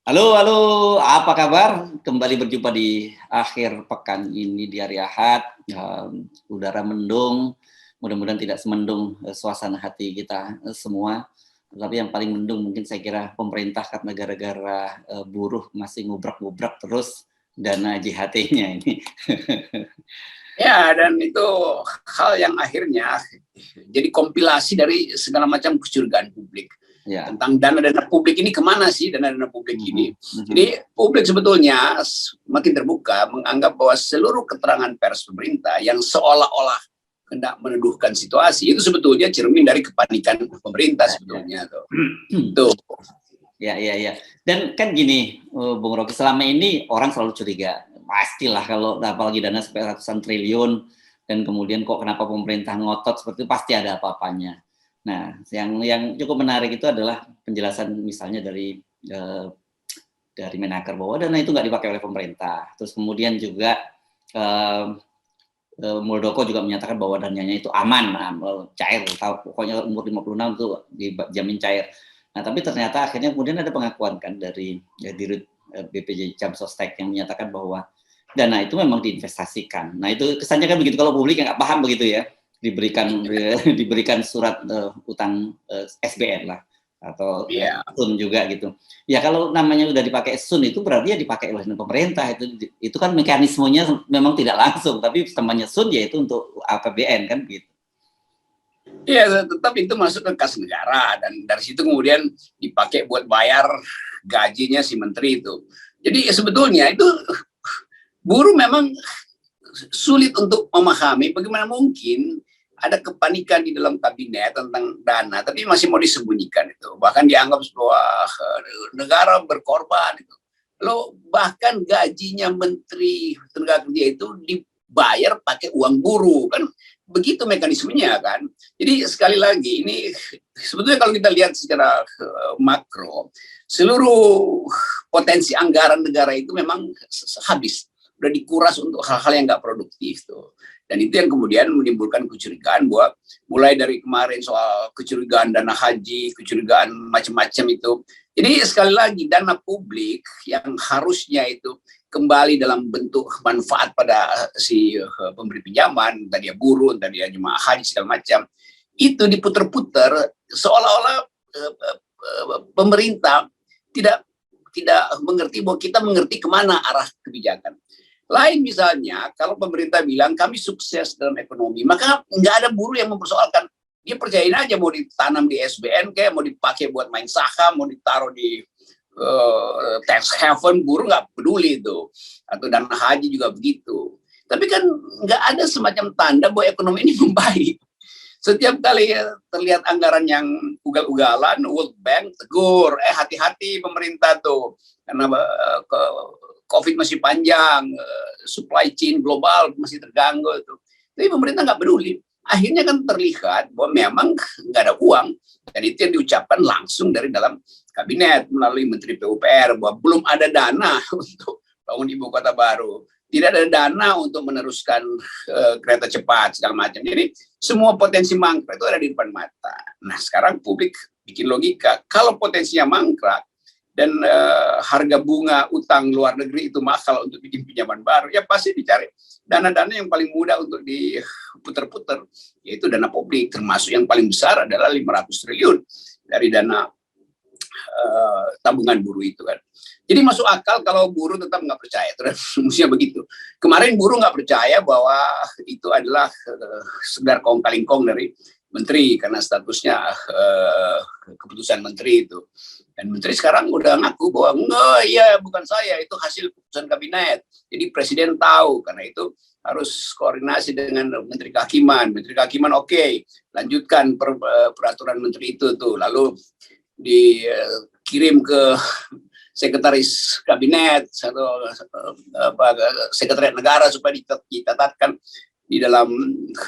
Halo, halo, apa kabar? Kembali berjumpa di akhir pekan ini di hari Ahad. Udara mendung, mudah-mudahan tidak semendung suasana hati kita semua. Tapi yang paling mendung mungkin saya kira pemerintah karena gara-gara buruh masih ngubrak-ngubrak terus dana JHT-nya ini. Ya, dan itu hal yang akhirnya jadi kompilasi dari segala macam kecurigaan publik. Ya. Tentang dana-dana publik ini kemana sih dana-dana publik ini. Jadi publik sebetulnya makin terbuka menganggap bahwa seluruh keterangan pers pemerintah yang seolah-olah hendak menuduhkan situasi itu sebetulnya cermin dari kepanikan pemerintah sebetulnya. Tuh. Ya. Dan kan gini, Bung Rocky, selama ini orang selalu curiga. Pastilah kalau apalagi dana sampai ratusan triliun dan kemudian kok kenapa pemerintah ngotot seperti itu, pasti ada apa-apanya. Nah, yang cukup menarik itu adalah penjelasan misalnya dari Menaker bahwa dana itu nggak dipakai oleh pemerintah. Terus kemudian juga Muldoko juga menyatakan bahwa dananya itu aman, cair, pokoknya umur 56 itu dijamin cair. Nah, tapi ternyata akhirnya kemudian ada pengakuan kan dari Dirut BPJ Jamsostek yang menyatakan bahwa dana itu memang diinvestasikan. Nah, itu kesannya kan begitu kalau publik yang nggak paham begitu ya, diberikan surat utang SBN lah atau SUN juga gitu. Ya kalau namanya udah dipakai SUN itu berarti ya dipakai oleh pemerintah, itu kan mekanismenya memang tidak langsung, tapi namanya SUN ya itu untuk APBN kan gitu. Iya, tetap itu masuk ke kas negara dan dari situ kemudian dipakai buat bayar gajinya si menteri itu. Jadi sebetulnya itu buruh memang sulit untuk memahami bagaimana mungkin ada kepanikan di dalam kabinet tentang dana, tapi masih mau disembunyikan itu. Bahkan dianggap sebuah negara berkorban itu. Lo bahkan gajinya menteri tenaga kerja itu dibayar pakai uang buruh kan, begitu mekanismenya kan. Jadi sekali lagi ini sebetulnya kalau kita lihat secara makro, seluruh potensi anggaran negara itu memang habis, udah dikuras untuk hal-hal yang nggak produktif tuh. Dan itu yang kemudian menimbulkan kecurigaan bahwa mulai dari kemarin soal kecurigaan dana haji, kecurigaan macam-macam itu. Jadi sekali lagi dana publik yang harusnya itu kembali dalam bentuk manfaat pada si pemberi pinjaman, tadi ya buruh, tadi ya jemaah haji segala macam, itu diputer-puter seolah-olah pemerintah tidak mengerti bahwa kita mengerti kemana arah kebijakan. Lain misalnya, kalau pemerintah bilang kami sukses dalam ekonomi, maka nggak ada buruh yang mempersoalkan. Dia percayain aja mau ditanam di SBN, kayak mau dipakai buat main saham, mau ditaruh di tax haven, buruh nggak peduli itu. Atau dana haji juga begitu. Tapi kan nggak ada semacam tanda bahwa ekonomi ini membaik. Setiap kali terlihat anggaran yang ugal-ugalan, World Bank tegur, hati-hati pemerintah tuh, karena COVID masih panjang, supply chain global masih terganggu itu. Tapi pemerintah nggak peduli. Akhirnya kan terlihat bahwa memang nggak ada uang, dan itu yang diucapkan langsung dari dalam kabinet melalui Menteri PUPR bahwa belum ada dana untuk bangun ibu kota baru, tidak ada dana untuk meneruskan kereta cepat segala macam. Jadi semua potensi mangkrak itu ada di depan mata. Nah sekarang publik bikin logika, kalau potensinya mangkrak dan harga bunga utang luar negeri itu mahal untuk bikin pinjaman baru, ya pasti dicari dana-dana yang paling mudah untuk diputer-puter, yaitu dana publik, termasuk yang paling besar adalah 500 triliun dari dana tabungan buruh itu kan. Jadi masuk akal kalau buruh tetap nggak percaya, mestinya begitu. Kemarin buruh nggak percaya bahwa itu adalah sekedar kong kaling kong dari menteri karena statusnya keputusan menteri itu. Dan menteri sekarang udah ngaku bahwa enggak, iya bukan saya, itu hasil keputusan kabinet. Jadi presiden tahu, karena itu harus koordinasi dengan menteri kehakiman. Menteri kehakiman oke, lanjutkan peraturan menteri itu tuh, lalu dikirim ke sekretaris kabinet atau sekretariat negara supaya dicatatkan di dalam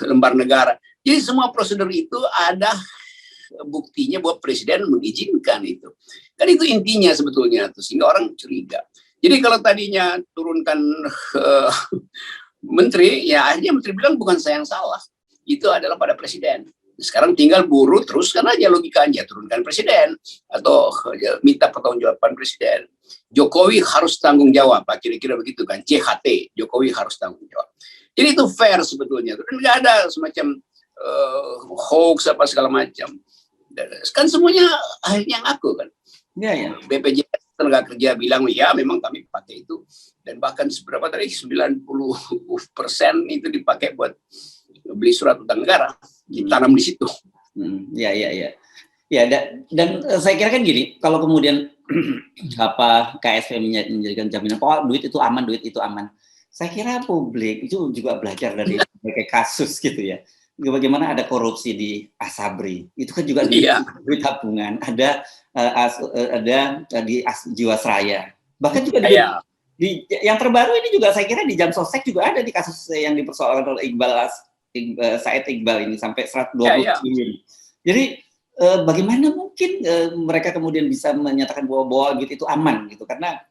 lembar negara. Jadi semua prosedur itu ada buktinya bahwa presiden mengizinkan itu. Kan itu intinya sebetulnya tuh, sehingga orang curiga. Jadi kalau tadinya turunkan menteri, ya akhirnya menteri bilang bukan saya yang salah, itu adalah pada presiden. Sekarang tinggal buruh teruskan aja logikanya, turunkan presiden atau minta pertanggungjawaban presiden. Jokowi harus tanggung jawab, kira-kira begitu kan, JHT, Jokowi harus tanggung jawab. Jadi itu fair sebetulnya, dan nggak ada semacam hoax apa segala macam. Kan semuanya akhirnya ngaku kan. BPJS tenaga kerja bilang ya memang kami pakai itu, dan bahkan seberapa tadi 90% itu dipakai buat beli surat utang negara, ditanam di situ. Ya, dan saya kira kan gini, kalau kemudian KSP menjadikan jaminan duit itu aman, saya kira publik itu juga belajar dari berbagai kasus gitu ya. Bagaimana ada korupsi di Asabri, itu kan juga duit tabungan, ada di Jiwasraya, bahkan juga di yang terbaru ini juga saya kira di Jamsostek juga ada di kasus yang dipersoalkan oleh Said Iqbal ini sampai 120 triliun. Jadi bagaimana mungkin mereka kemudian bisa menyatakan bahwa gitu itu aman gitu, karena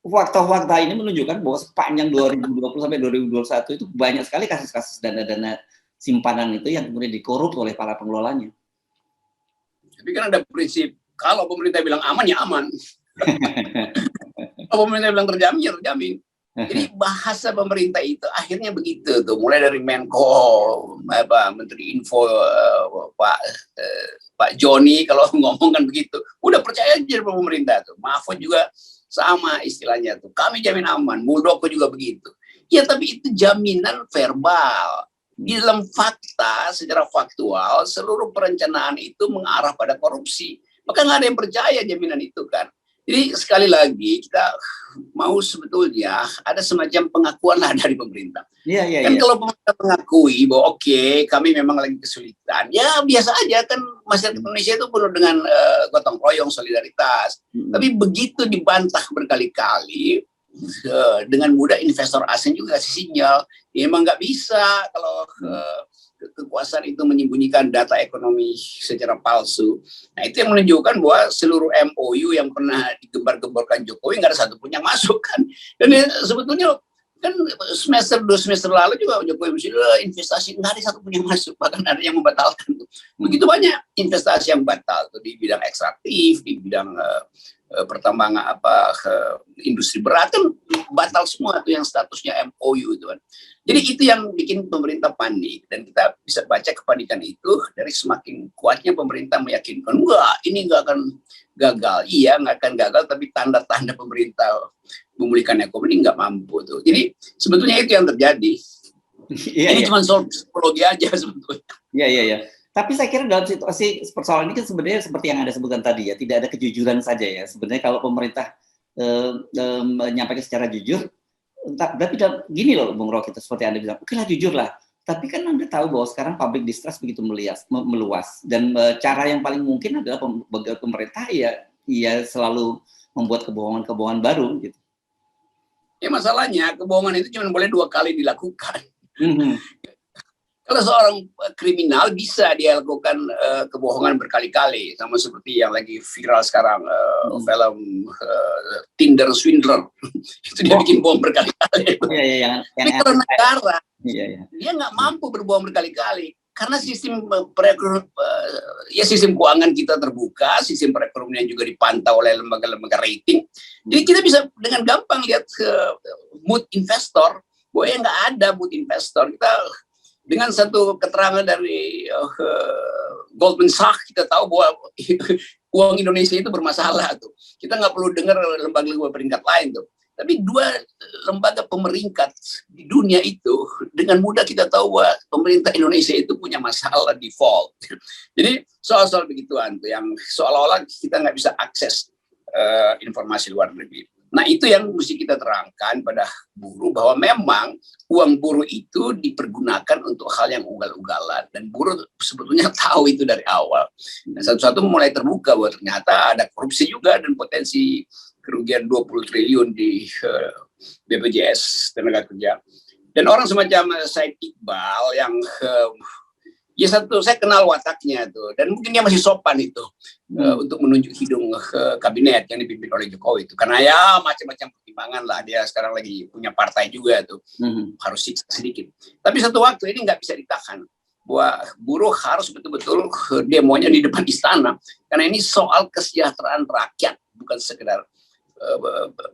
fakta-fakta ini menunjukkan bahwa sepanjang 2020 sampai 2021 itu banyak sekali kasus-kasus dana-dana simpanan itu yang kemudian dikorup oleh para pengelolanya. Tapi kan ada prinsip, kalau pemerintah bilang aman ya aman. Kalau pemerintah bilang terjamin ya terjamin. Jadi bahasa pemerintah itu akhirnya begitu tuh, mulai dari Menko, Menteri Info Pak Joni kalau ngomong kan begitu, udah percaya aja sama pemerintah tuh. Mahfud juga sama istilahnya tuh, kami jamin aman. Muldoko juga begitu. Ya tapi itu jaminan verbal. Di dalam fakta, secara faktual, seluruh perencanaan itu mengarah pada korupsi. Maka nggak ada yang percaya jaminan itu kan. Jadi sekali lagi kita mau sebetulnya ada semacam pengakuan lah dari pemerintah. Kan kalau pemerintah mengakui bahwa oke, kami memang lagi kesulitan, ya biasa aja kan, masyarakat Indonesia itu penuh dengan gotong royong, solidaritas. Tapi begitu dibantah berkali-kali, dengan mudah investor asing juga kasih sinyal, ya emang nggak bisa kalau kekuasaan itu menyembunyikan data ekonomi secara palsu. Nah itu yang menunjukkan bahwa seluruh MOU yang pernah digembar-gemborkan Jokowi nggak ada satupun yang masuk kan. Dan sebetulnya kan semester 2 semester lalu juga Jokowi investasi nggak ada satupun yang masuk, bahkan ada yang membatalkan. Begitu banyak investasi yang batal tuh di bidang ekstraktif, di bidang pertambangan industri berat kan batal semua tuh yang statusnya MOU itu kan. Jadi itu yang bikin pemerintah panik, dan kita bisa baca kepanikan itu dari semakin kuatnya pemerintah meyakinkan enggak, ini enggak akan gagal. Iya, enggak akan gagal, tapi tanda-tanda pemerintah memulihkan ekonomi enggak mampu tuh. Jadi sebetulnya itu yang terjadi. Ini cuma soal psikologi aja sebetulnya. Iya. Tapi saya kira dalam situasi persoalan ini kan sebenarnya seperti yang Anda sebutkan tadi ya, tidak ada kejujuran saja ya. Sebenarnya kalau pemerintah menyampaikan secara jujur, tapi gini loh Bung Rocky, seperti Anda bilang, oke lah jujur lah. Tapi kan Anda tahu bahwa sekarang public distrust begitu meluas, dan cara yang paling mungkin adalah pemerintah ya selalu membuat kebohongan-kebohongan baru gitu. Ya masalahnya kebohongan itu cuma boleh 2 kali dilakukan. Kalau seorang kriminal bisa dia lakukan kebohongan berkali-kali, sama seperti yang lagi viral sekarang film Tinder Swindler. Itu dia bikin bohong berkali-kali. Tapi kalau negara dia nggak mampu berbohong berkali-kali karena sistem sistem keuangan kita terbuka, sistem perekonomian juga dipantau oleh lembaga-lembaga rating. Jadi kita bisa dengan gampang lihat mood investor, bahwa ya nggak ada mood investor. Kita dengan satu keterangan dari Goldman Sachs kita tahu bahwa uang Indonesia itu bermasalah tuh. Kita nggak perlu dengar lembaga-lembaga peringkat lain tuh. Tapi 2 lembaga pemeringkat di dunia itu dengan mudah kita tahu bahwa pemerintah Indonesia itu punya masalah default. Jadi soal-soal begituan tuh yang seolah-olah kita nggak bisa akses informasi luar negeri. Nah itu yang mesti kita terangkan pada buruh, bahwa memang uang buruh itu dipergunakan untuk hal yang ugal-ugalan, dan buruh sebetulnya tahu itu dari awal. Nah, satu-satu mulai terbuka bahwa ternyata ada korupsi juga dan potensi kerugian 20 triliun di BPJS tenaga kerja. Dan orang semacam Said Iqbal yang ya saya kenal wataknya tuh, dan mungkin dia masih sopan itu untuk menunjuk hidung kabinet yang dipimpin oleh Jokowi itu, karena ya macam-macam pertimbangan lah, dia sekarang lagi punya partai juga tuh, harus siksa sedikit. Tapi satu waktu ini nggak bisa ditahan, bahwa buruh harus betul-betul demonya di depan istana, karena ini soal kesejahteraan rakyat, bukan sekedar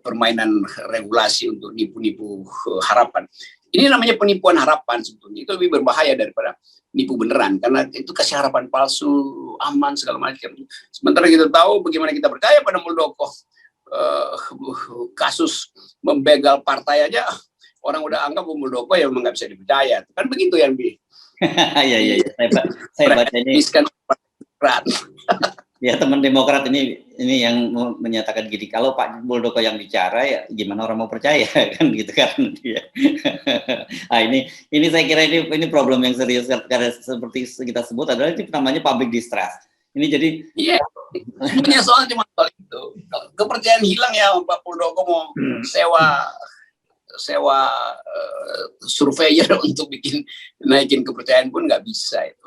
permainan regulasi untuk nipu-nipu harapan. Ini namanya penipuan harapan sebetulnya. Itu lebih berbahaya daripada nipu beneran, karena itu kasih harapan palsu, aman segala macam. Sementara kita tahu bagaimana kita percaya pada Muldoko. Kasus membegal partai aja orang udah anggap Muldoko ya memang nggak bisa dipercaya. Kan begitu yang ya. Saya baca ini. Ya, teman Demokrat ini yang menyatakan gini, kalau Pak Muldoko yang bicara ya gimana orang mau percaya kan gitu kan dia. Nah, ini saya kira ini problem yang serius, karena seperti kita sebut adalah itu namanya public distrust. Ini jadi sebenarnya soal cuma soal itu. Kepercayaan hilang ya Pak Muldoko mau sewa surveyor untuk naikin kepercayaan pun nggak bisa itu.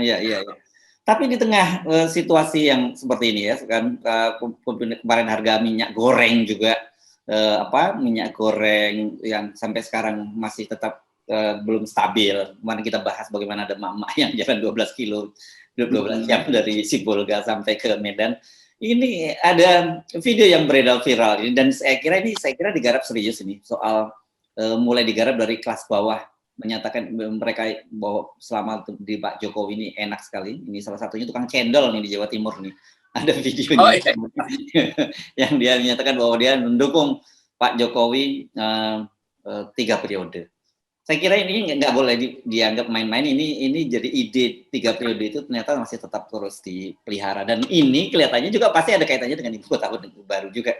Ya. Tapi di tengah situasi yang seperti ini ya, kan kemarin harga minyak goreng juga minyak goreng yang sampai sekarang masih tetap belum stabil. Kemarin kita bahas bagaimana ada emak-emak yang jalan 12 kilo 12 jam dari Sibolga sampai ke Medan. Ini ada video yang beredar viral ini, dan saya kira digarap serius ini soal mulai digarap dari kelas bawah, menyatakan mereka bahwa selama di Pak Jokowi ini enak sekali. Ini salah satunya tukang cendol nih di Jawa Timur nih. Ada videonya yang dia menyatakan bahwa dia mendukung Pak Jokowi 3 periode. Saya kira ini nggak boleh dianggap main-main. Ini jadi ide 3 periode itu ternyata masih tetap terus dipelihara, dan ini kelihatannya juga pasti ada kaitannya dengan ibu kota baru juga.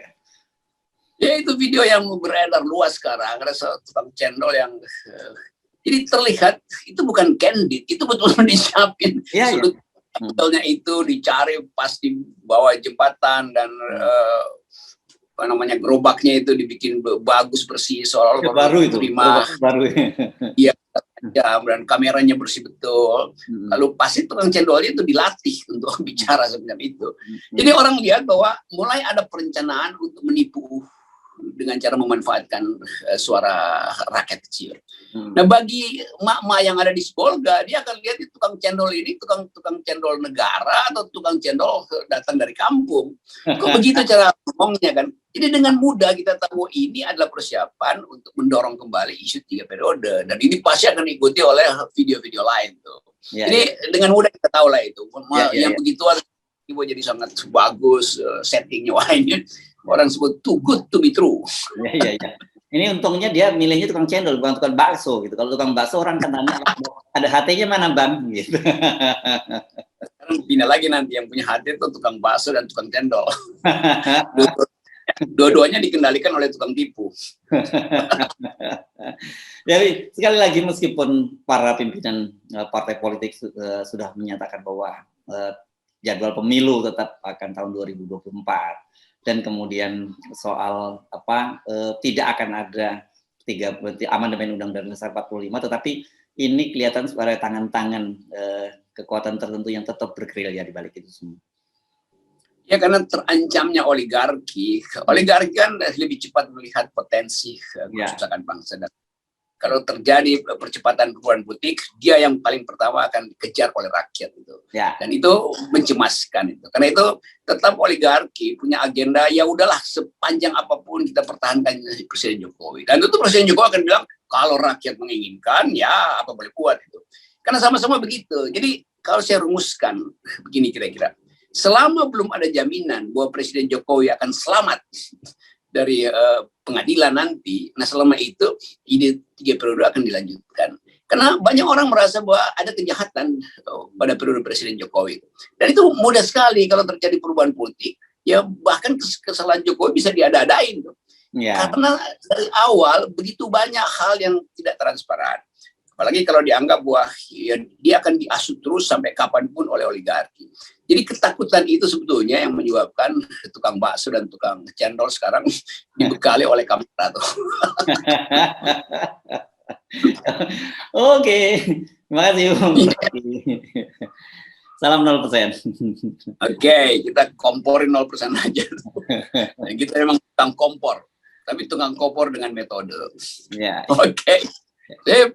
Ya, itu video yang beredar luas sekarang, ada tukang cendol yang jadi terlihat itu bukan candid, itu betul-betul disiapin. Cendolnya itu dicari pas di bawah jembatan, dan gerobaknya itu dibikin bagus bersih seolah-olah baru itu baru. Iya, dan kameranya bersih betul. Lalu pasti tukang cendolnya itu dilatih untuk bicara semacam itu. Jadi orang lihat bahwa mulai ada perencanaan untuk menipu dengan cara memanfaatkan suara rakyat kecil. Nah, bagi emak-emak yang ada di Sibolga, dia akan lihat tukang cendol ini tukang cendol negara atau tukang cendol datang dari kampung. Kok begitu cara ngomongnya kan? Jadi dengan mudah kita tahu ini adalah persiapan untuk mendorong kembali isu 3 periode, dan ini pasti akan diikuti oleh video-video lain tuh. Jadi dengan mudah kita tahu lah itu. Yang begituan ibu jadi sangat bagus settingnya, wah ini orang sebut too good to be true. Ya. Ini untungnya dia milihnya tukang cendol, bukan tukang bakso gitu. Kalau tukang bakso orang kan nanya, ada hatinya mana bang? Gitu. Pindah lagi nanti yang punya hati itu tukang bakso dan tukang cendol. Dua-duanya dikendalikan oleh tukang tipu. Jadi sekali lagi, meskipun para pimpinan partai politik sudah menyatakan bahwa jadwal pemilu tetap akan tahun 2024, dan kemudian soal tidak akan ada amandemen Undang-Undang Dasar 45, tetapi ini kelihatan sebagai tangan-tangan kekuatan tertentu yang tetap bergerilya di balik itu semua. Ya, karena terancamnya oligarki kan lebih cepat melihat potensi kerusakan bangsa. Dan kalau terjadi percepatan perubahan politik, dia yang paling pertama akan dikejar oleh rakyat itu. Dan itu mencemaskan itu. Karena itu tetap oligarki punya agenda, ya udahlah sepanjang apapun kita pertahankan Presiden Jokowi. Dan itu Presiden Jokowi akan bilang kalau rakyat menginginkan ya apa boleh buat itu. Karena sama-sama begitu. Jadi kalau saya rumuskan begini kira-kira. Selama belum ada jaminan bahwa Presiden Jokowi akan selamat dari pengadilan nanti, nah selama itu ide 3 periode akan dilanjutkan. Karena banyak orang merasa bahwa ada kejahatan pada periode Presiden Jokowi. Dan itu mudah sekali kalau terjadi perubahan politik, ya bahkan kesalahan Jokowi bisa diada-adain. Karena dari awal begitu banyak hal yang tidak transparan. Apalagi kalau dianggap bahwa ya, dia akan diasuh terus sampai kapanpun oleh oligarki. Jadi ketakutan itu sebetulnya yang menyebabkan tukang bakso dan tukang cendol sekarang dibekali oleh kamera tuh. Oke, terima kasih Bung. Salam 0%. Oke, kita komporin 0% aja. Kita memang tukang kompor, tapi tukang kompor dengan metode. Oke. Sip.